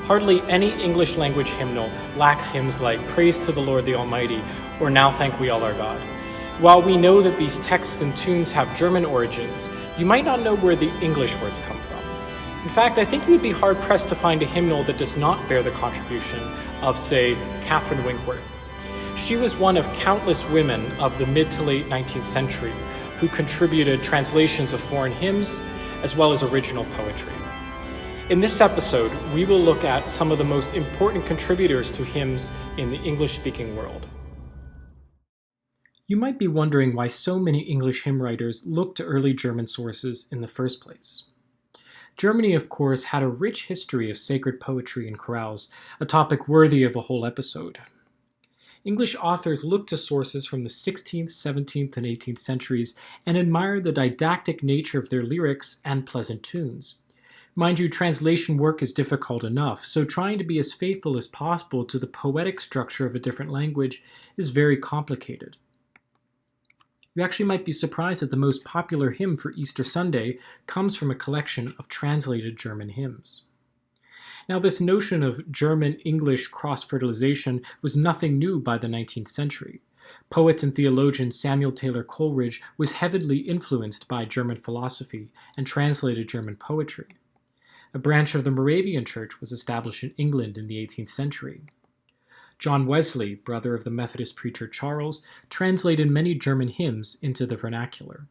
Hardly any English language hymnal lacks hymns like Praise to the Lord the Almighty or Now Thank We All Our God. While we know that these texts and tunes have German origins, you might not know where the English words come from. In fact, I think you would be hard-pressed to find a hymnal that does not bear the contribution of, say, Catherine Winkworth. She was one of countless women of the mid to late 19th century who contributed translations of foreign hymns as well as original poetry. In this episode, we will look at some of the most important contributors to hymns in the English-speaking world. You might be wondering why so many English hymn writers looked to early German sources in the first place. Germany, of course, had a rich history of sacred poetry and chorales, a topic worthy of a whole episode. English authors looked to sources from the 16th, 17th, and 18th centuries and admired the didactic nature of their lyrics and pleasant tunes. Mind you, translation work is difficult enough, so trying to be as faithful as possible to the poetic structure of a different language is very complicated. You actually might be surprised that the most popular hymn for Easter Sunday comes from a collection of translated German hymns. Now, this notion of German-English cross-fertilization was nothing new by the 19th century. Poet and theologian Samuel Taylor Coleridge was heavily influenced by German philosophy and translated German poetry. A branch of the Moravian Church was established in England in the 18th century. John Wesley, brother of the Methodist preacher Charles, translated many German hymns into the vernacular.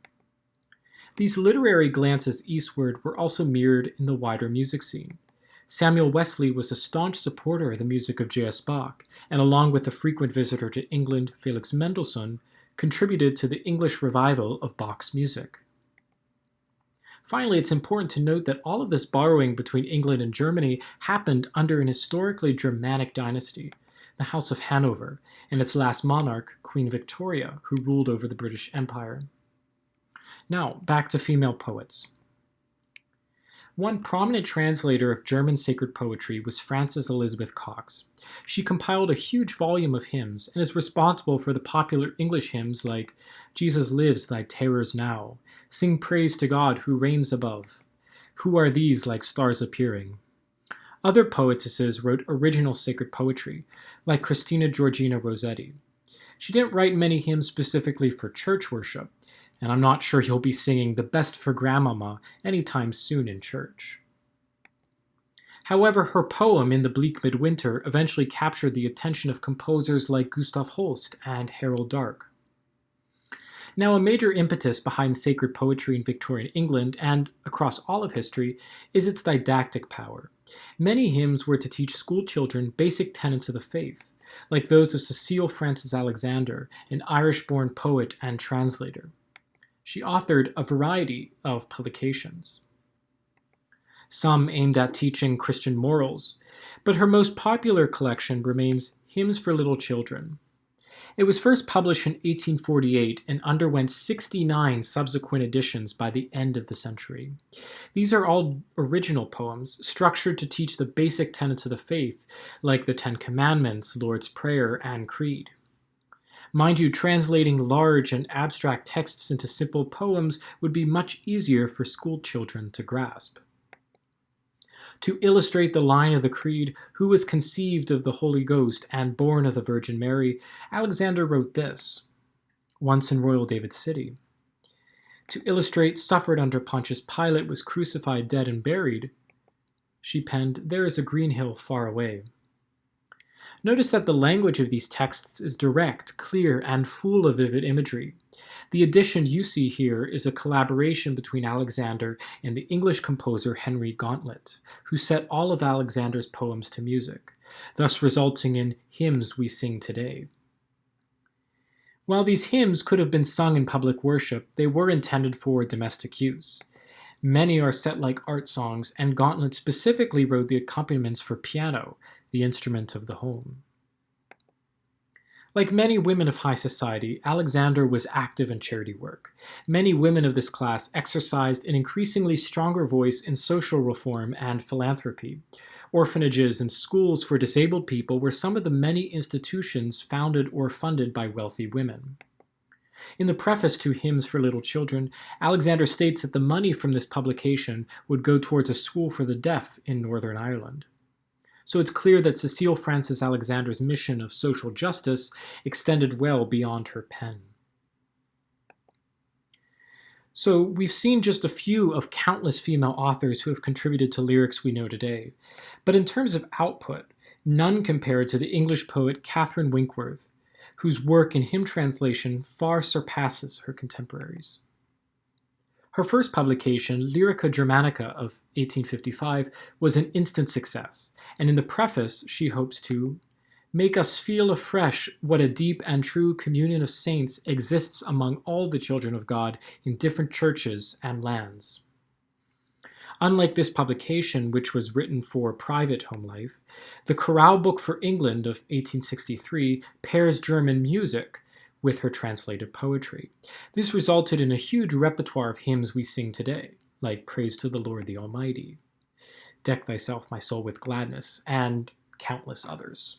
These literary glances eastward were also mirrored in the wider music scene. Samuel Wesley was a staunch supporter of the music of J.S. Bach, and along with a frequent visitor to England, Felix Mendelssohn, contributed to the English revival of Bach's music. Finally, it's important to note that all of this borrowing between England and Germany happened under an historically Germanic dynasty, the House of Hanover, and its last monarch, Queen Victoria, who ruled over the British Empire. Now, back to female poets. One prominent translator of German sacred poetry was Frances Elizabeth Cox. She compiled a huge volume of hymns and is responsible for the popular English hymns like Jesus Lives, Thy Terrors Now, Sing Praise to God Who Reigns Above, Who Are These Like Stars Appearing. Other poetesses wrote original sacred poetry, like Christina Georgina Rossetti. She didn't write many hymns specifically for church worship, and I'm not sure you'll be singing The Best for Grandmama anytime soon in church. However, her poem In the Bleak Midwinter eventually captured the attention of composers like Gustav Holst and Harold Darke. Now, a major impetus behind sacred poetry in Victorian England and across all of history is its didactic power. Many hymns were to teach school children basic tenets of the faith, like those of Cecile Frances Alexander, an Irish-born poet and translator. She authored a variety of publications, some aimed at teaching Christian morals, but her most popular collection remains Hymns for Little Children. It was first published in 1848 and underwent 69 subsequent editions by the end of the century. These are all original poems, structured to teach the basic tenets of the faith, like the Ten Commandments, Lord's Prayer, and Creed. Mind you, translating large and abstract texts into simple poems would be much easier for school children to grasp. To illustrate the line of the Creed, who was conceived of the Holy Ghost and born of the Virgin Mary, Alexander wrote this, once in royal David City. To illustrate suffered under Pontius Pilate, was crucified, dead, and buried, she penned, there is a green hill far away. Notice that the language of these texts is direct, clear, and full of vivid imagery. The addition you see here is a collaboration between Alexander and the English composer Henry Gauntlet, who set all of Alexander's poems to music, thus resulting in Hymns We Sing Today. While these hymns could have been sung in public worship, they were intended for domestic use. Many are set like art songs, and Gauntlet specifically wrote the accompaniments for piano, the instrument of the home. Like many women of high society, Alexander was active in charity work. Many women of this class exercised an increasingly stronger voice in social reform and philanthropy. Orphanages and schools for disabled people were some of the many institutions founded or funded by wealthy women. In the preface to Hymns for Little Children, Alexander states that the money from this publication would go towards a school for the deaf in Northern Ireland. So it's clear that Cecile Frances Alexander's mission of social justice extended well beyond her pen. So we've seen just a few of countless female authors who have contributed to lyrics we know today. But in terms of output, none compared to the English poet Catherine Winkworth, whose work in hymn translation far surpasses her contemporaries. Her first publication, Lyrica Germanica of 1855, was an instant success, and in the preface she hopes to make us feel afresh what a deep and true communion of saints exists among all the children of God in different churches and lands. Unlike this publication, which was written for private home life, the Chorale Book for England of 1863 pairs German music with her translated poetry. This resulted in a huge repertoire of hymns we sing today, like Praise to the Lord the Almighty, Deck Thyself, My Soul, with Gladness, and countless others.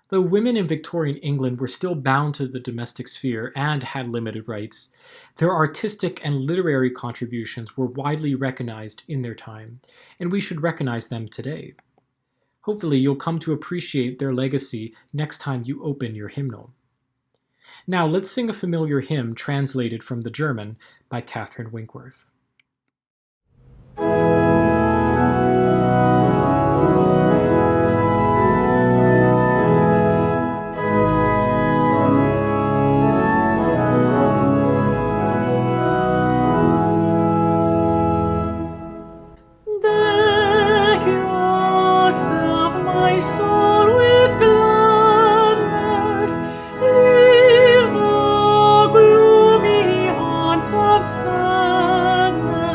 Though women in Victorian England were still bound to the domestic sphere and had limited rights, their artistic and literary contributions were widely recognized in their time, and we should recognize them today. Hopefully you'll come to appreciate their legacy next time you open your hymnal. Now let's sing a familiar hymn translated from the German by Catherine Winkworth. Of sadness.